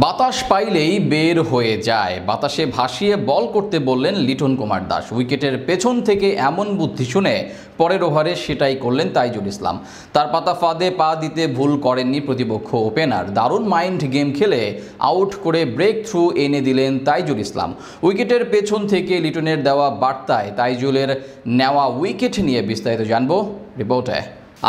বাতাস পাইলেই বের হয়ে যায়। বাতাসে ভাসিয়ে বল করতে বললেন লিটন কুমার দাস। উইকেটের পেছন থেকে এমন বুদ্ধি শুনে পরের ওভারে সেটাই করলেন তাইজুল ইসলাম। তার পাতা ফাঁদে পা দিতে ভুল করেননি প্রতিপক্ষ ওপেনার। দারুণ মাইন্ড গেম খেলে আউট করে ব্রেক থ্রু এনে দিলেন তাইজুল ইসলাম। উইকেটের পেছন থেকে লিটনের দেওয়া বার্তায় তাইজুলের নেওয়া উইকেট নিয়ে বিস্তারিত জানবো রিপোর্টে।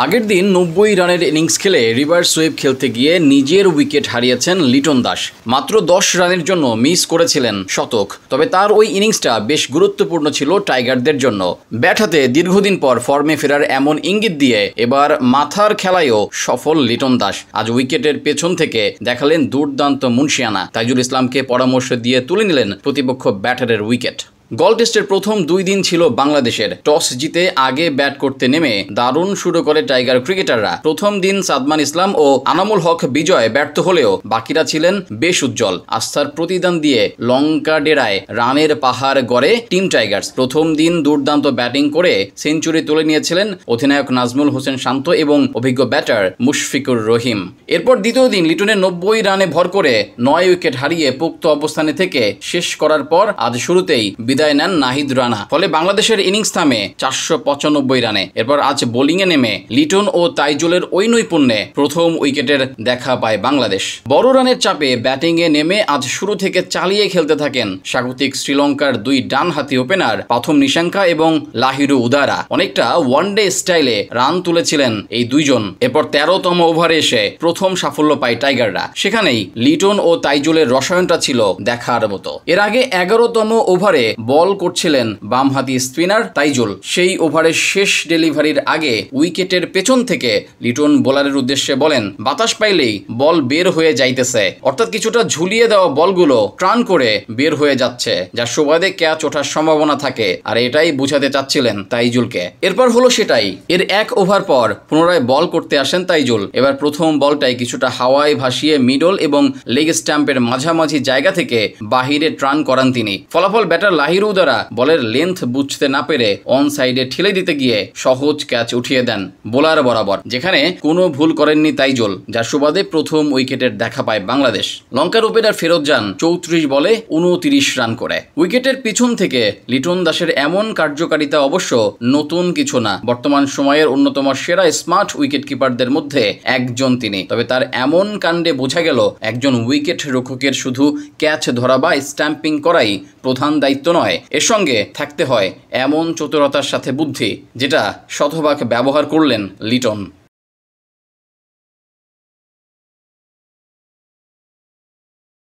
আগের দিন 90 রানের ইনিংস খেলে রিভার্স সুইপ খেলতে গিয়ে নিজের উইকেট হারিয়েছেন লিটন দাস। মাত্র 10 রানের জন্য মিস করেছিলেন শতক। তবে তার ওই ইনিংসটা বেশ গুরুত্বপূর্ণ ছিল টাইগারদের জন্য। ব্যাট হাতে দীর্ঘদিন পর ফর্মে ফেরার এমন ইঙ্গিত দিয়ে এবার মাথার খেলায়ও সফল লিটন দাস। আজ উইকেটের পেছন থেকে দেখালেন দুর্দান্ত মুন্সিয়ানা। তাইজুল ইসলামকে পরামর্শ দিয়ে তুলে নিলেন প্রতিপক্ষ ব্যাটারের উইকেট। গল টেস্টের প্রথম 2 দিন ছিল বাংলাদেশের। টস জিতে আগে ব্যাট করতে নেমে দারুণ শুরু করে টাইগার ক্রিকেটাররা। প্রথম দিন সাদমান ইসলাম ও আনামুল হক বিজয় ব্যর্থ হলেও বাকিরা ছিলেন বেশ উজ্জ্বল। আস্থার প্রতিদান দিয়ে লঙ্কা ডেরায় রানের পাহাড় গড়ে টিম টাইগার্স। প্রথম দিন দুর্দান্ত ব্যাটিং করে সেঞ্চুরি তুলে নিয়েছিলেন অধিনায়ক নাজমুল হোসেন শান্ত এবং অভিজ্ঞ ব্যাটার মুশফিকুর রহিম। এরপর দ্বিতীয় দিন লিটনের 90 রানে ভর করে 9 উইকেট হারিয়ে পোক্ত অবস্থানে থেকে শেষ করার পর আজ শুরুতেই বিদায় নেন নাহিদ রানা। ফলে বাংলাদেশের ইনিংস থামে 495 রানে। এরপর আজ বোলিংয়ে নেমে লিটন ও তাইজুলের ওই নৈপুণ্যে প্রথম উইকেটের দেখা পায় বাংলাদেশ। বড় রানের চাপে ব্যাটিংয়ে নেমে আজ শুরু থেকে চালিয়ে খেলতে থাকেন স্বাগতিক শ্রীলঙ্কার 2 ডানহাতি ওপেনার প্রথম নিশাঙ্কা এবং লাহিরু উদারা। অনেকটা ওয়ানডে স্টাইলে রান তুলেছিলেন এই দুইজন। এরপর 13তম ওভারে এসে প্রথম সাফল্য পায় টাইগাররা। সেখানেই লিটন ও তাইজুলের রসায়নটা ছিল দেখার মতো। এর আগে 11তম ওভারে বল করছিলেন বামহাতি স্পিনার তাইজুল। সেই ওভারের শেষ ডেলিভারির আগে উইকেটের পেছন থেকে লিটন বোলারের উদ্দেশ্যে বলেন, বাতাস পাইলেই বল বের হয়ে যাইতেছে। অর্থাৎ কিছুটা ঝুলিয়ে দেওয়া বলগুলো ট্রান করে বের হয়ে যাচ্ছে, যার সুবাদে ক্যাচ ওঠার সম্ভাবনা থাকে। আর এটাই বুঝাতে চাচ্ছিলেন তাইজুলকে। এরপর হলো সেটাই। এর 1 ওভার পর পুনরায় বল করতে আসেন তাইজুল। এবার প্রথম বলটাই কিছুটা হাওয়ায় ভাসিয়ে মিডল এবং লেগ স্ট্যাম্পের মাঝামাঝি জায়গা থেকে বাহিরে ট্রান করান তিনি। ফলাফল ব্যাটার লাহিরু উদারা বলের লেন্থ বুঝতে না পেরে অন সাইডে ঠেলে দিতে গিয়ে সহজ ক্যাচ উঠিয়ে দেন বোলার বরাবর, যেখানে কোনো ভুল করেননি তাইজুল, যার সুবাদে প্রথম উইকেটের দেখা পায় বাংলাদেশ। লঙ্কার ওপেনার ফেরত যান 34 বলে 29 রান করে। উইকেটের পিছন থেকে লিটন দাসের এমন কার্যকারিতা অবশ্য নতুন কিছু না। বর্তমান সময়ের অন্যতম সেরা স্মার্ট উইকেট কিপারদের মধ্যে একজন তিনি। তবে তার এমন কাণ্ডে বোঝা গেল একজন উইকেট রক্ষকের শুধু ক্যাচ ধরা বা স্ট্যাম্পিং করাই প্রধান দায়িত্ব নয়, এর সঙ্গে থাকতে হয় এমন চতুরতার সাথে বুদ্ধি, যেটা শতভাগ ব্যবহার করলেন লিটন।